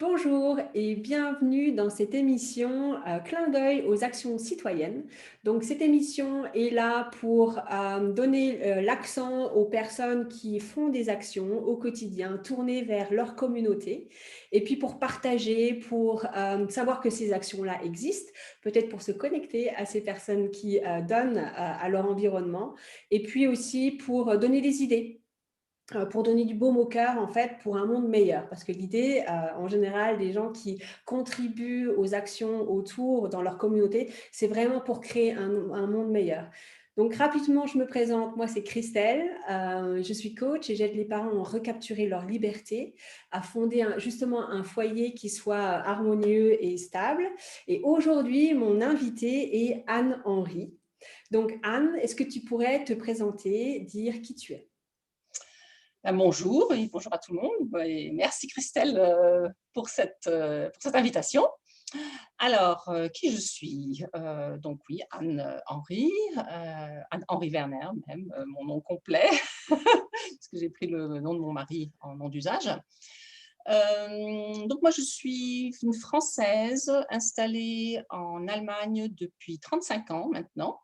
Bonjour et bienvenue dans cette émission Clin d'œil aux actions citoyennes. Donc cette émission est là pour donner l'accent aux personnes qui font des actions au quotidien, tournées vers leur communauté et puis pour partager, pour savoir que ces actions-là existent, peut-être pour se connecter à ces personnes qui donnent à leur environnement et puis aussi pour donner des idées pour donner du baume au cœur, en fait, pour un monde meilleur. Parce que l'idée, en général, des gens qui contribuent aux actions autour dans leur communauté, c'est vraiment pour créer un monde meilleur. Donc, rapidement, je me présente. Moi, c'est Christelle. Je suis coach et j'aide les parents à recapturer leur liberté, à fonder justement un foyer qui soit harmonieux et stable. Et aujourd'hui, mon invitée est Anne-Henri. Donc, Anne, est-ce que tu pourrais te présenter, dire qui tu es? Bonjour et bonjour à tout le monde. Et merci Christelle pour cette invitation. Alors, qui je suis? Donc oui, Anne-Henri, Anne-Henri Werner même, mon nom complet, parce que j'ai pris le nom de mon mari en nom d'usage. Donc moi, je suis une Française installée en Allemagne depuis 35 ans maintenant.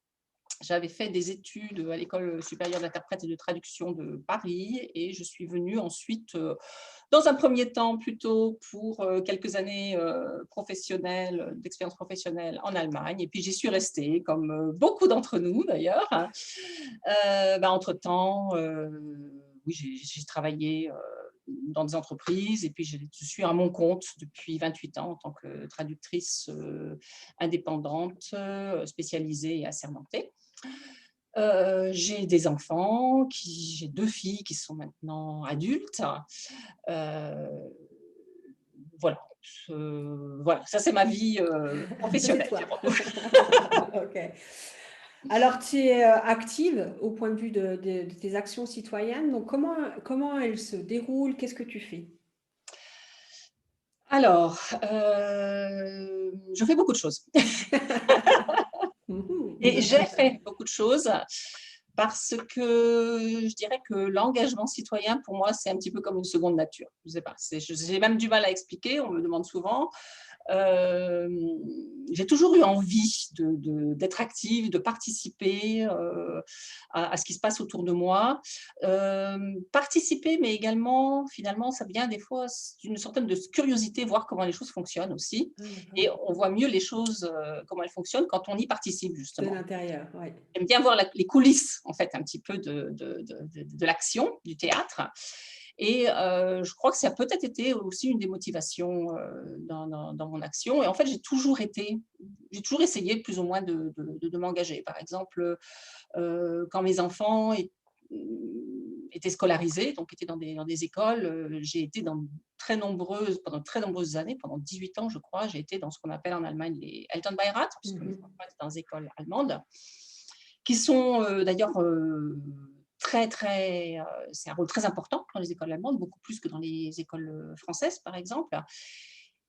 J'avais fait des études à l'École supérieure d'interprète et de traduction de Paris et je suis venue ensuite, dans un premier temps plutôt pour quelques années professionnelles, d'expérience professionnelle en Allemagne. Et puis j'y suis restée, comme beaucoup d'entre nous d'ailleurs. Entre-temps, oui, j'ai travaillé dans des entreprises et puis je suis à mon compte depuis 28 ans en tant que traductrice indépendante, spécialisée et assermentée. J'ai des enfants, j'ai 2 filles qui sont maintenant adultes. Heu, voilà, voilà, ça c'est ma vie, C'est professionnelle, toi. dirons-nous. OK. Alors, tu es active au point de vue de tes actions citoyennes. Donc, comment elles se déroulent? Qu'est-ce que tu fais? Alors, je fais beaucoup de choses et Mhm. j'ai fait beaucoup de choses parce que je dirais que l'engagement citoyen pour moi, c'est un petit peu comme une seconde nature. Je sais pas, j'ai même du mal à expliquer, on me demande souvent. Hem, j'ai toujours eu envie d'être active, de participer, à ce qui se passe autour de moi. Participer, mais également, finalement, ça vient des fois d'une certaine de curiosité, voir comment les choses fonctionnent aussi Ah, d'accord. et on voit mieux les choses, comment elles fonctionnent quand on y participe De justement. l'intérieur, oui. J'aime bien voir les coulisses, en fait, un petit peu de l'action, du théâtre. Et je crois que ça a peut-être été aussi une des motivations dans mon action. Et en fait, j'ai toujours essayé plus ou moins de m'engager. Par exemple, quand mes enfants étaient scolarisés, donc étaient dans des écoles, j'ai été pendant très nombreuses années, pendant 18 ans, je crois, j'ai été dans ce qu'on appelle en Allemagne les Elternbeirat, puisque mes Mhm. enfants étaient dans des écoles allemandes qui sont d'ailleurs très, très, c'est un rôle très important dans les écoles allemandes, beaucoup plus que dans les écoles françaises, par exemple.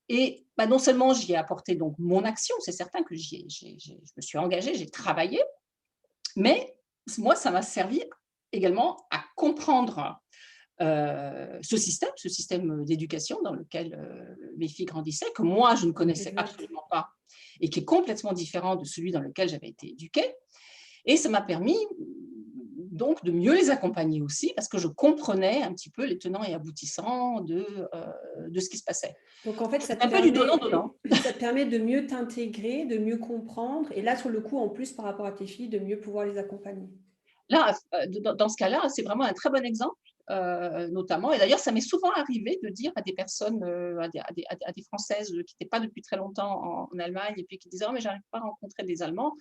Et non seulement j'y ai apporté donc mon action, c'est certain que je me suis engagée, j'ai travaillé, mais moi, ça m'a servi également à comprendre ce système d'éducation dans lequel mes filles grandissaient, que moi, je ne connaissais Exact. absolument pas et qui est complètement différent de celui dans lequel j'avais été éduquée. Et ça m'a permis donc de mieux les accompagner aussi, parce que je comprenais un petit peu les tenants et aboutissants de ce qui se passait. Donc, en fait, C'est un peu du donnant-donnant. ça te permet de mieux t'intégrer, de mieux comprendre. Et là, sur le coup, en plus, par rapport à tes filles, de mieux pouvoir les accompagner. Là, dans ce cas-là, c'est vraiment un très bon exemple, notamment. Et d'ailleurs, ça m'est souvent arrivé de dire à des personnes, à des Françaises qui n'étaient pas depuis très longtemps en Allemagne et puis qui disaient: «Oh, mais j'arrive pas à rencontrer des Allemands».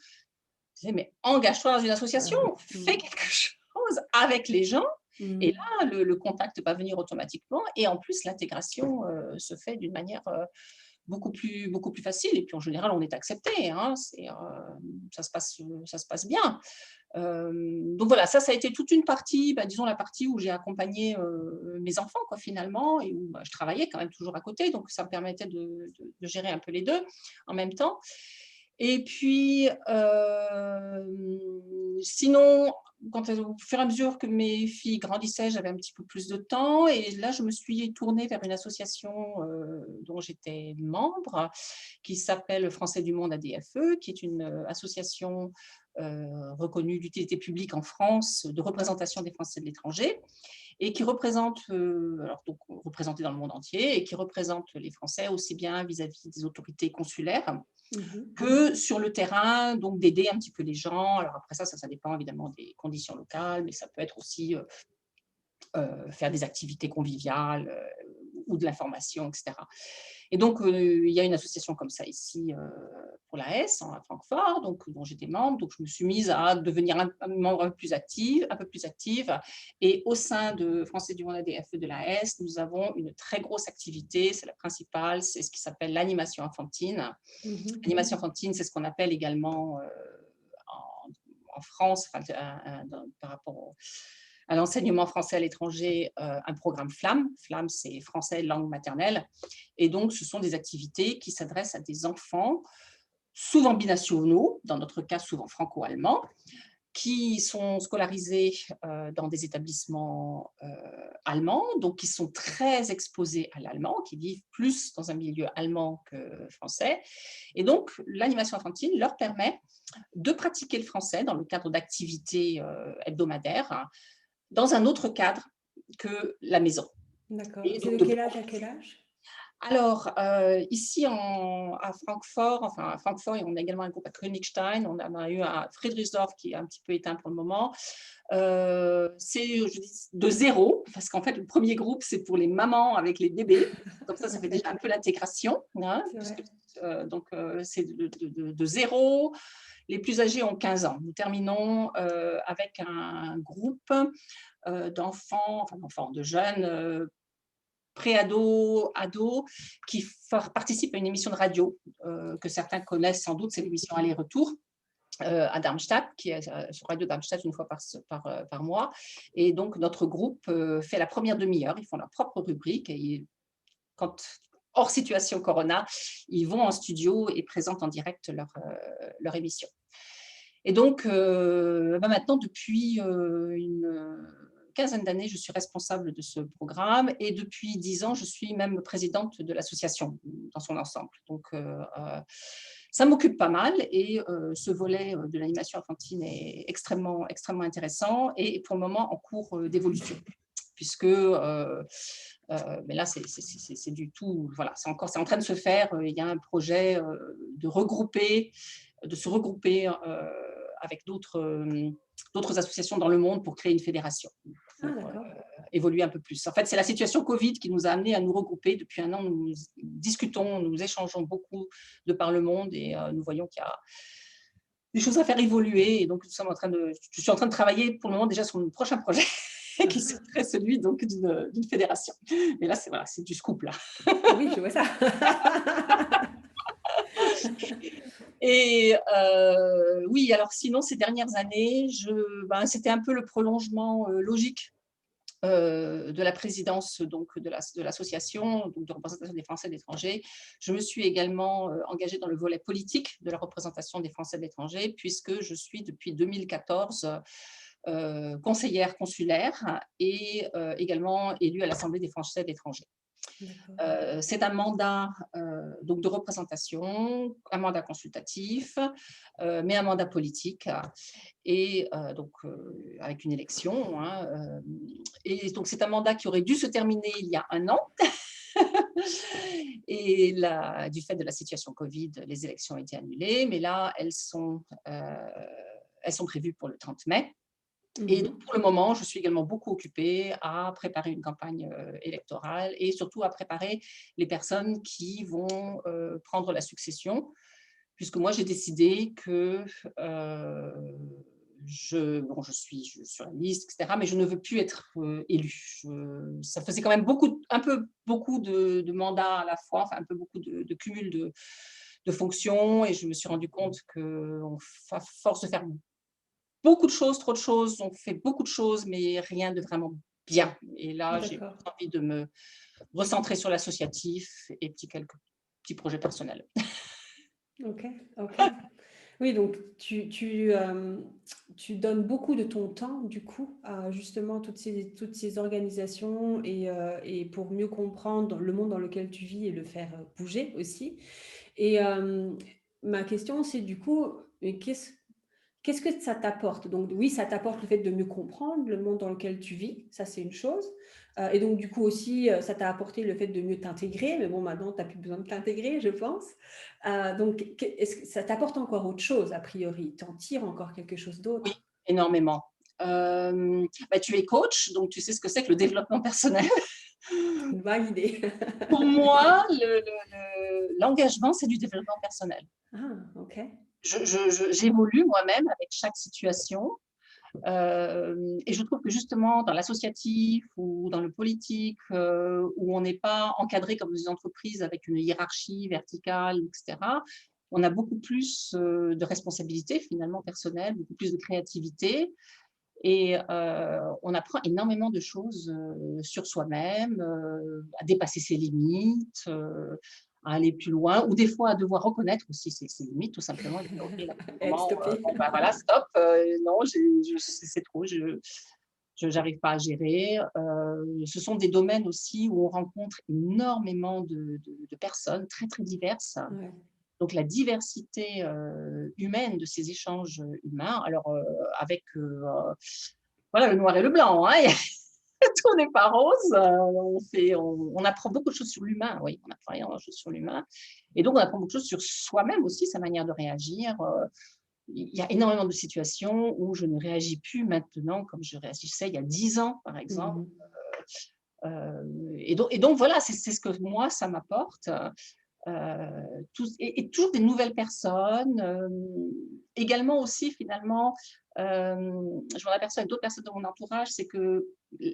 Je disais: «Mais engage-toi dans une association, Ah, fais quelque chose avec les gens». Et mm. là, le contact va venir automatiquement et en plus l'intégration, se fait d'une manière, beaucoup plus facile et puis en général on est accepté, hein, ça se passe bien. Donc voilà, ça a été toute une partie, disons la partie où j'ai accompagné, mes enfants quoi finalement et où, je travaillais quand même toujours à côté, donc ça me permettait de gérer un peu les 2 en même temps. Et puis, sinon au fur et à mesure que mes filles grandissaient, j'avais un petit peu plus de temps et là, je me suis tournée vers une association dont j'étais membre, qui s'appelle Français du Monde ADFE, qui est une association reconnue d'utilité publique en France de représentation des Français de l'étranger et qui représente, alors donc représentée dans le monde entier et qui représente les Français aussi bien vis-à-vis des autorités consulaires que sur le terrain, donc d'aider un petit peu les gens. Alors après ça dépend évidemment des conditions locales, mais ça peut être aussi faire des activités conviviales ou de l'information, etc. Et donc, il y a une association comme ça ici pour la S, à Francfort, donc, dont j'étais membre. Donc, je me suis mise à devenir un membre un peu plus active. Et au sein de Français du Monde ADFE de la S, nous avons une très grosse activité. C'est la principale, c'est ce qui s'appelle l'animation enfantine. L'animation enfantine, c'est ce qu'on appelle également en France, enfin, par rapport à l'enseignement français à l'étranger, un programme FLAM. FLAM, c'est français langue maternelle. Et donc, ce sont des activités qui s'adressent à des enfants, souvent binationaux, dans notre cas souvent franco-allemands, qui sont scolarisés dans des établissements allemands, donc qui sont très exposés à l'allemand, qui vivent plus dans un milieu allemand que français. Et donc, l'animation infantile leur permet de pratiquer le français dans le cadre d'activités hebdomadaires, dans un autre cadre que la maison. D'accord. C'est de quel âge à quel âge? Alors, ici à Francfort, enfin à Francfort, et on a également un groupe à Königstein, on en a eu à Friedrichsdorf qui est un petit peu éteint pour le moment. C'est, je dis, de 0, parce qu'en fait, le premier groupe, c'est pour les mamans avec les bébés. Comme ça fait déjà un peu l'intégration. Hein, donc, c'est de 0. Les plus âgés ont 15 ans. Nous terminons avec un groupe d'enfants, de jeunes pré-ados, ados, qui participent à une émission de radio que certains connaissent sans doute, c'est l'émission Aller-Retour à Darmstadt, qui est sur Radio Darmstadt une fois par mois. Et donc, notre groupe fait la première demi-heure. Ils font leur propre rubrique et quand hors situation Corona, ils vont en studio et présentent en direct leur émission. Et donc, maintenant, depuis une quinzaine d'années, je suis responsable de ce programme et depuis 10 ans, je suis même présidente de l'association dans son ensemble. Donc, ça m'occupe pas mal et ce volet de l'animation infantile est extrêmement, extrêmement intéressant et pour le moment en cours d'évolution. Puisque, mais là, c'est du tout, voilà, c'est en train de se faire. Il y a un projet de se regrouper avec d'autres associations dans le monde pour créer une fédération, pour évoluer un peu plus. En fait, c'est la situation Covid qui nous a amenés à nous regrouper. Depuis un an, nous discutons, nous échangeons beaucoup de par le monde et nous voyons qu'il y a des choses à faire évoluer. Et donc, je suis en train de travailler pour le moment déjà sur mon prochain projet qui serait celui donc d'une fédération. Mais là, c'est du scoop, là. Oui, je vois ça. Et oui, alors sinon, ces dernières années, c'était un peu le prolongement logique de la présidence donc, de l'association de représentation des Français de l'étranger. Je me suis également engagée dans le volet politique de la représentation des Français de l'étranger, puisque je suis depuis 2014 conseillère consulaire et également élue à l'Assemblée des Français de l'étranger. C'est un mandat donc de représentation, un mandat consultatif, mais un mandat politique, et donc avec une élection. Hein, et donc c'est un mandat qui aurait dû se terminer il y a un an. Et du fait de la situation Covid, les élections ont été annulées, mais là, elles sont prévues pour le 30 mai. Et donc, pour le moment, je suis également beaucoup occupée à préparer une campagne électorale et surtout à préparer les personnes qui vont prendre la succession, puisque moi, j'ai décidé que je suis sur la liste, etc., mais je ne veux plus être élue. Ça faisait quand même beaucoup de mandats à la fois, enfin un peu beaucoup de cumul de fonctions, et je me suis rendu compte qu'à force de faire beaucoup de choses, trop de choses, on fait beaucoup de choses, mais rien de vraiment bien. Et là, j'ai envie de me recentrer sur l'associatif et quelques petits projets personnels. Ok. Oui, donc tu donnes beaucoup de ton temps, du coup, à justement toutes ces organisations et pour mieux comprendre le monde dans lequel tu vis et le faire bouger aussi. Et ma question, c'est du coup, mais qu'est-ce que ça t'apporte? Donc oui, ça t'apporte le fait de mieux comprendre le monde dans lequel tu vis, ça c'est une chose. Et donc du coup aussi, ça t'a apporté le fait de mieux t'intégrer, mais bon, maintenant, tu n'as plus besoin de t'intégrer, je pense. Donc, est-ce que ça t'apporte encore autre chose, a priori? T'en tires encore quelque chose Oui, d'autre? énormément. Tu es coach, donc tu sais ce que c'est que le développement personnel. C'est une vague idée. Pour moi, l'engagement, c'est du développement personnel. Ah, ok. J'évolue moi-même avec chaque situation. Et je trouve que justement, dans l'associatif ou dans le politique, où on n'est pas encadré comme dans une entreprise avec une hiérarchie verticale, etc., on a beaucoup plus de responsabilités finalement personnelles, beaucoup plus de créativité. Et on apprend énormément de choses sur soi-même, à dépasser ses limites, à aller plus loin, ou des fois à devoir reconnaître aussi ses limites, tout simplement. Et dire, OK, là, pour le Eh, moment, stopper. bon, bah, voilà, stop, non, c'est trop, je n'arrive pas à gérer. Ce sont des domaines aussi où on rencontre énormément de personnes très, très diverses. Ouais. Donc la diversité humaine de ces échanges humains, alors avec voilà, le noir et le blanc, hein, tout n'est pas rose. On apprend beaucoup de choses sur l'humain, oui, on apprend énormément de choses sur l'humain. Et donc, on apprend beaucoup de choses sur soi-même aussi, sa manière de réagir. Il y a énormément de situations où je ne réagis plus maintenant comme je réagissais il y a 10 ans, par exemple. Mhm. Et donc, voilà, c'est ce que moi, ça m'apporte. Et toujours des nouvelles personnes. Également aussi, finalement, je m'en aperçois avec d'autres personnes de mon entourage, c'est que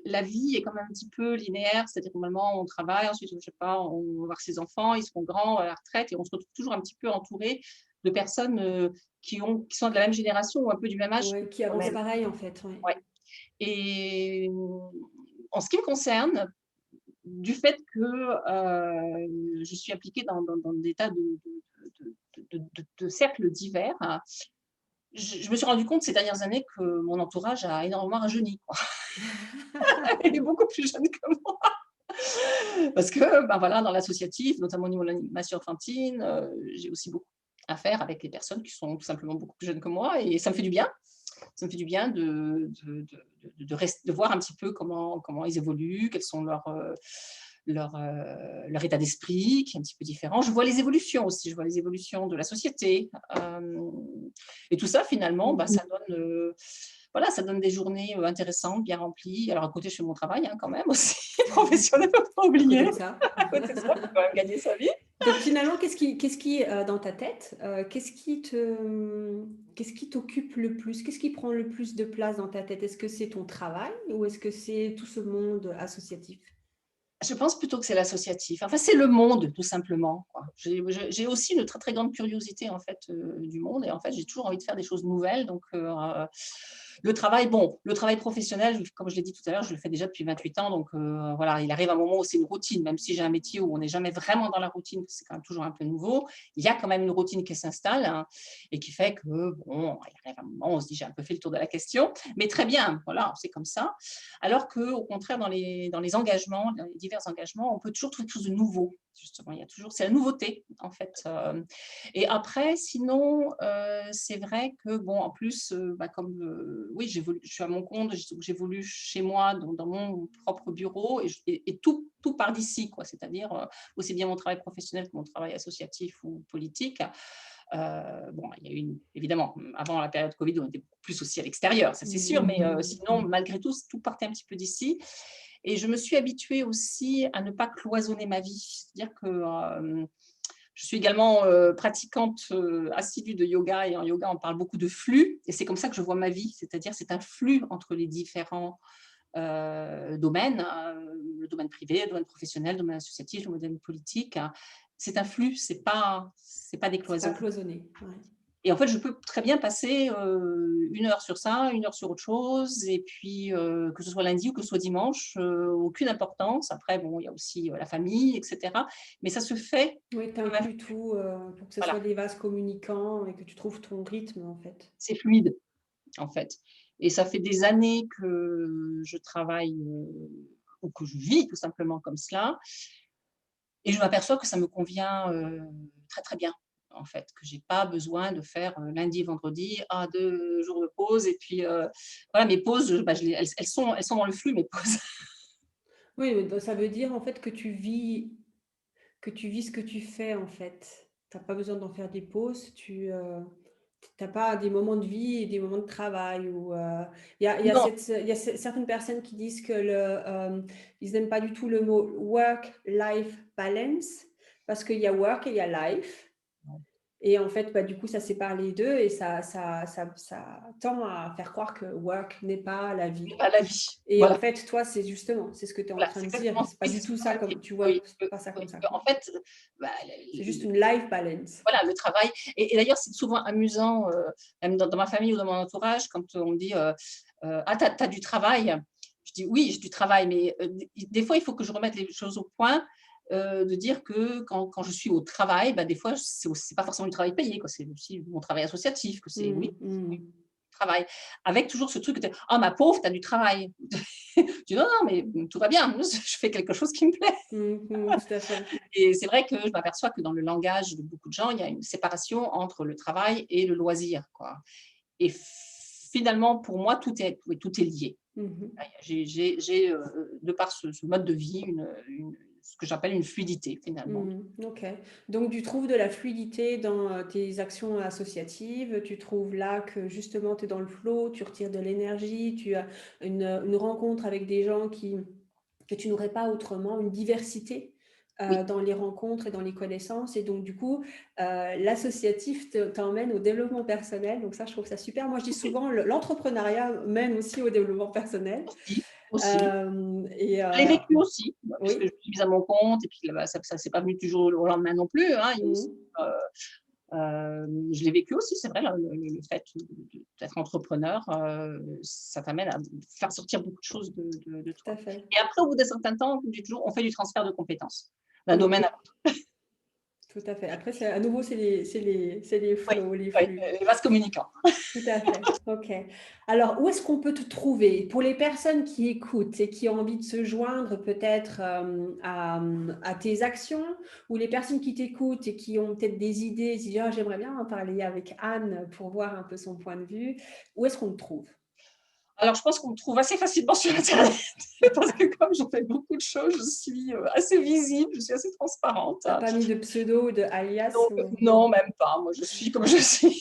la vie est quand même un petit peu linéaire, c'est-à-dire que normalement, on travaille, ensuite, je sais pas, on va voir ses enfants, ils seront grands, à la retraite, et on se retrouve toujours un petit peu entouré de personnes qui sont de la même génération ou un peu du même âge que Ouais, qui avance moi-même. pareil, en fait. Ouais. Ouais. Et en ce qui me concerne, du fait que je suis impliquée dans des tas de cercles divers, je me suis rendu compte ces dernières années que mon entourage a énormément rajeuni, quoi. Il est beaucoup plus jeune que moi. Parce que, ben voilà, dans l'associatif, notamment au niveau de l'animation enfantine, j'ai aussi beaucoup à faire avec les personnes qui sont tout simplement beaucoup plus jeunes que moi et ça me fait du bien. Ça me fait du bien de voir un petit peu comment ils évoluent, quels sont leur état d'esprit, qui est un petit peu différent. Je vois les évolutions aussi, je vois les évolutions de la société. Et tout ça, finalement, bah, Mhm. voilà, ça donne des journées intéressantes, bien remplies. Alors, à côté, je fais mon travail hein, quand même aussi, professionnel, il ne faut pas À côté oublier. de ça. À côté de ça, il faut quand même gagner sa vie. Donc finalement, qu'est-ce qui dans ta tête, qu'est-ce qui t'occupe le plus? Qu'est-ce qui prend le plus de place dans ta tête? Est-ce que c'est ton travail ou est-ce que c'est tout ce monde associatif? Je pense plutôt que c'est l'associatif. Enfin, c'est le monde, tout simplement, quoi. J'ai aussi une très, très grande curiosité, en fait, du monde et en fait, j'ai toujours envie de faire des choses nouvelles donc le travail professionnel, comme je l'ai dit tout à l'heure, je le fais déjà depuis 28 ans donc voilà, il arrive un moment où c'est une routine, même si j'ai un métier où on n'est jamais vraiment dans la routine, c'est quand même toujours un peu nouveau. Il y a quand même une routine qui s'installe, hein, et qui fait que, bon, il arrive un moment où on se dit: «J'ai un peu fait le tour de la question», mais très bien, voilà, c'est comme ça. Alors qu'au contraire, dans les engagements, dans les divers engagements, on peut toujours trouver quelque chose de nouveau, justement. Il y a toujours, c'est la nouveauté, en fait. Et après, sinon, c'est vrai que, bon, en plus, bah, comme, oui, je suis à mon compte, j'évolue chez moi, dans mon propre bureau, et tout part d'ici, quoi. C'est-à-dire, aussi bien mon travail professionnel que mon travail associatif ou politique. Bon, il y a eu évidemment, avant la période Covid, on était beaucoup plus aussi à l'extérieur, ça c'est sûr, mais sinon, malgré tout partait un petit peu d'ici. Et je me suis habituée aussi à ne pas cloisonner ma vie. C'est-à-dire que je suis également pratiquante assidue de yoga, et en yoga, on parle beaucoup de flux, et c'est comme ça que je vois ma vie, c'est-à-dire c'est un flux entre les différents domaines, le domaine privé, le domaine professionnel, le domaine associatif, le domaine politique. C'est un flux, c'est pas des C'est pas cloisons. cloisonné. Ouais. Et en fait, je peux très bien passer 1 heure sur ça, 1 heure sur autre chose, et puis que ce soit lundi ou que ce soit dimanche, aucune importance. Après, bon, il y a aussi la famille, etc. Mais ça se fait Oui, tu quand même, inclus tout, pour que ce voilà, soit des vases communicants et que tu trouves ton rythme, en fait. c'est fluide, en fait. Et ça fait des années que je travaille ou que je vis tout simplement comme cela. Et je m'aperçois que ça me convient très, très bien, en fait, que j'ai pas besoin de faire lundi, vendredi, 2 jours de pause, et puis voilà, mes pauses, bah, je les elles sont dans le flux, mes pauses. Oui, bah, ça veut dire, en fait, que tu vis ce que tu fais, en fait. Tu as pas besoin d'en faire des pauses, tu pas des moments de vie et des moments de travail où, Non, il y a certaines personnes qui disent que ils n'aiment pas du tout le mot work-life balance parce qu'il y a work et il y a life. Et en fait, bah, du coup, ça sépare les 2 et ça tend à faire croire que work n'est pas la vie. c'est pas la vie. Et en Voilà, fait, toi, c'est justement, c'est ce que tu es en voilà, train c'est de dire. exactement, C'est pas oui, du c'est ce tout que ça je dis. comme tu vois Oui, pas ça comme ça, en quoi. fait, bah, C'est juste une life balance. voilà, le travail, et d'ailleurs, c'est souvent amusant, même dans ma famille ou dans mon entourage, quand on me dit, «Ah, tu as du travail?» Je dis: «Oui, j'ai du travail», mais des fois, il faut que je remette les choses au point, de dire que quand je suis au travail, bah, des fois, c'est pas forcément du travail payé, quoi. C'est aussi mon travail associatif, que c'est, oui, Mmh, mmh. travail. Avec toujours ce truc de: «Ah, ma pauvre, tu as du travail». Je dis: «Non, non, mais tout va bien, je fais quelque chose qui me plaît». Mmh mh, tout à fait. Et c'est vrai que je m'aperçois que dans le langage de beaucoup de gens, il y a une séparation entre le travail et le loisir, quoi. Et finalement, pour moi, oui, tout est lié. Mmh mh. J'ai de par ce mode de vie, ce que j'appelle une fluidité, finalement. Mmh, OK. Donc tu trouves de la fluidité dans, tes actions associatives, tu trouves là que justement tu es dans le flow, tu retires de l'énergie, tu as une rencontre avec des gens que tu n'aurais pas autrement, une diversité, Oui, dans les rencontres et dans les connaissances et donc du coup, l'associatif t'emmène au développement personnel, donc ça je trouve ça super. Moi je dis souvent l'entrepreneuriat mène aussi au développement personnel, aussi, aussi. et Je l'ai vécu aussi, puisque je oui. me suis mise à mon compte, et puis, bah, ça s'est pas venu du jour au lendemain non plus, hein. Il y a aussi, Mmh. je l'ai vécu aussi, c'est vrai, le fait d'être entrepreneur, ça t'amène à faire sortir beaucoup de choses de Tout à toi. fait. Et après, au bout d'un certain temps, on dit toujours, on fait du transfert de compétences, d'un Mmh. domaine à l'autre. Tout à fait. Après c'est à nouveau, c'est les Oui, flows, les oui, flux. les vases communicants. Tout à fait. OK. Alors où est-ce qu'on peut te trouver? Pour les personnes qui écoutent et qui ont envie de se joindre peut-être, à tes actions ou les personnes qui t'écoutent et qui ont peut-être des idées, se disent: «Ah j'aimerais bien en parler avec Anne pour voir un peu son point de vue». Où est-ce qu'on te trouve? Alors, je pense qu'on me trouve assez facilement sur internet, parce que comme je fais beaucoup de choses, je suis assez visible, je suis assez transparente. Tu as pas mis de pseudo ou de alias Donc ou? non, même pas. Moi, je suis comme je suis.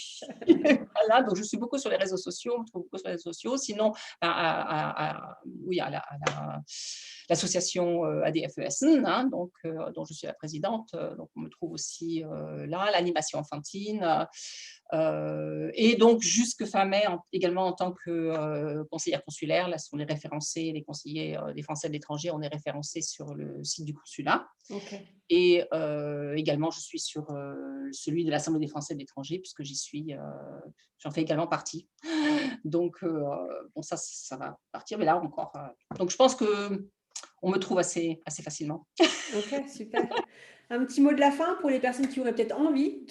Voilà, donc je suis beaucoup sur les réseaux sociaux, on me trouve beaucoup sur les réseaux sociaux. Sinon, oui, l'association ADFESN, hein, donc dont je suis la présidente, donc on me trouve aussi là, l'animation enfantine, et donc jusque fin mai, également en tant que conseillère consulaire. Là, on est référencés, les conseillers des Français de l'étranger, on est référencés sur le site du consulat. OK. Et également, je suis sur celui de l'Assemblée des Français de l'étranger, puisque j'en fais également partie. Donc bon, ça va partir, mais là encore, donc je pense qu'on me trouve assez facilement. OK, super. Un petit mot de la fin pour les personnes qui auraient peut-être envie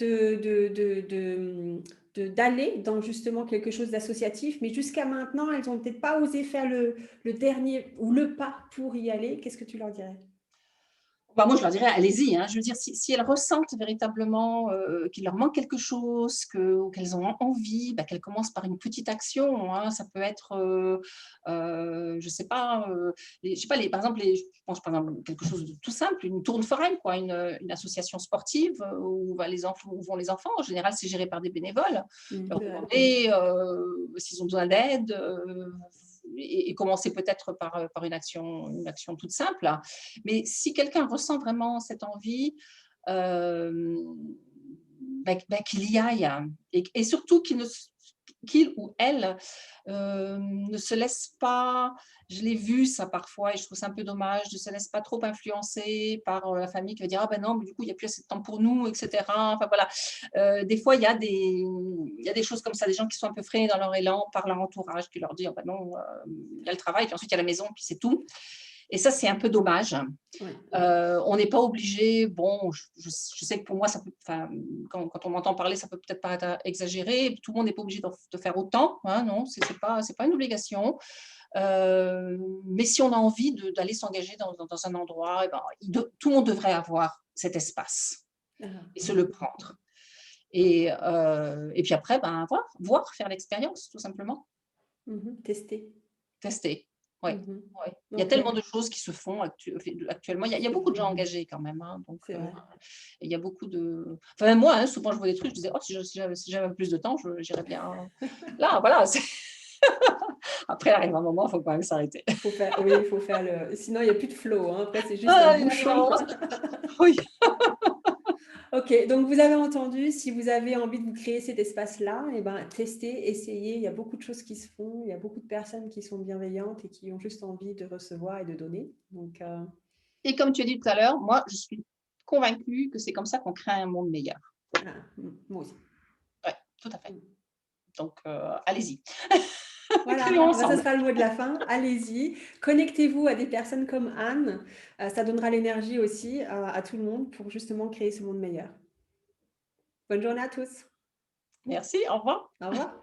d'aller dans justement quelque chose d'associatif, mais jusqu'à maintenant, elles ont peut-être pas osé faire le dernier ou le pas pour y aller. Qu'est-ce que tu leur dirais? Bah, moi, je leur dirais: «Allez-y», hein. Je veux dire, si elles ressentent véritablement qu'il leur manque quelque chose, ou qu'elles ont envie, bah, qu'elles commencent par une petite action, hein. Ça peut être, je sais pas, par exemple, je pense par exemple quelque chose de tout simple, une tourne foraine, quoi, une association sportive où vont les enfants. En général, c'est géré par des bénévoles. Mmh, Leur c'est vrai. demander s'ils ont besoin d'aide, et commencer peut-être par une action toute simple. Mais si quelqu'un ressent vraiment cette envie, hem, qu'il y aille, et surtout qu'il ne s qu'il ou elle ne se laisse pas, je l'ai vu ça parfois et je trouve ça un peu dommage, ne se laisse pas trop influencer par la famille qui va dire ah ben non, mais du coup il n'y a plus assez de temps pour nous, etc. Enfin voilà, des fois il y a des choses comme ça, des gens qui sont un peu freinés dans leur élan par leur entourage qui leur dit ah ben non, il y a le travail, puis ensuite il y a la maison, puis c'est tout. Et ça, c'est un peu dommage. Ouais. On n'est pas obligé, bon, je sais que pour moi, ça peut, enfin, quand on m'entend parler, ça peut peut-être paraître exagéré. Tout le monde n'est pas obligé de faire autant, hein, non, c'est pas une obligation. Mais si on a envie d'aller s'engager dans un endroit, eh ben, tout le monde devrait avoir cet espace Ah, et se le prendre. Et puis après, ben, voir, faire l'expérience, tout simplement. Tester. Tester, ouais, Mhm. ouais. Il y a Ok, tellement de choses qui se font actuellement. Il y a c'est beaucoup de vrai, gens engagés quand même, hein, donc c'est vrai. il y a beaucoup de enfin même moi, hein, souvent je vois des trucs, je disais: «Oh si j'avais plus de temps, j'irais bien là», voilà, c'est après arrive un moment, il faut quand même s'arrêter. Faut faire, oui, il faut faire le. Sinon, il n'y a plus de flow, hein. Après, c'est juste un Ah bouchon. non, oui. Ok, donc vous avez entendu, si vous avez envie de vous créer cet espace-là, eh ben, testez, essayez. Il y a beaucoup de choses qui se font. Il y a beaucoup de personnes qui sont bienveillantes et qui ont juste envie de recevoir et de donner. Donc, Et comme tu as dit tout à l'heure, moi je suis convaincue que c'est comme ça qu'on crée un monde meilleur. moi aussi. Ouais, tout à fait. Mm. Donc allez-y, créons Voilà, ben, ça ensemble. sera le mot de la fin. Allez-y, connectez-vous à des personnes comme Anne. Ça donnera l'énergie aussi à tout le monde pour justement créer ce monde meilleur. Bonne journée à tous. Merci, au revoir. Au revoir.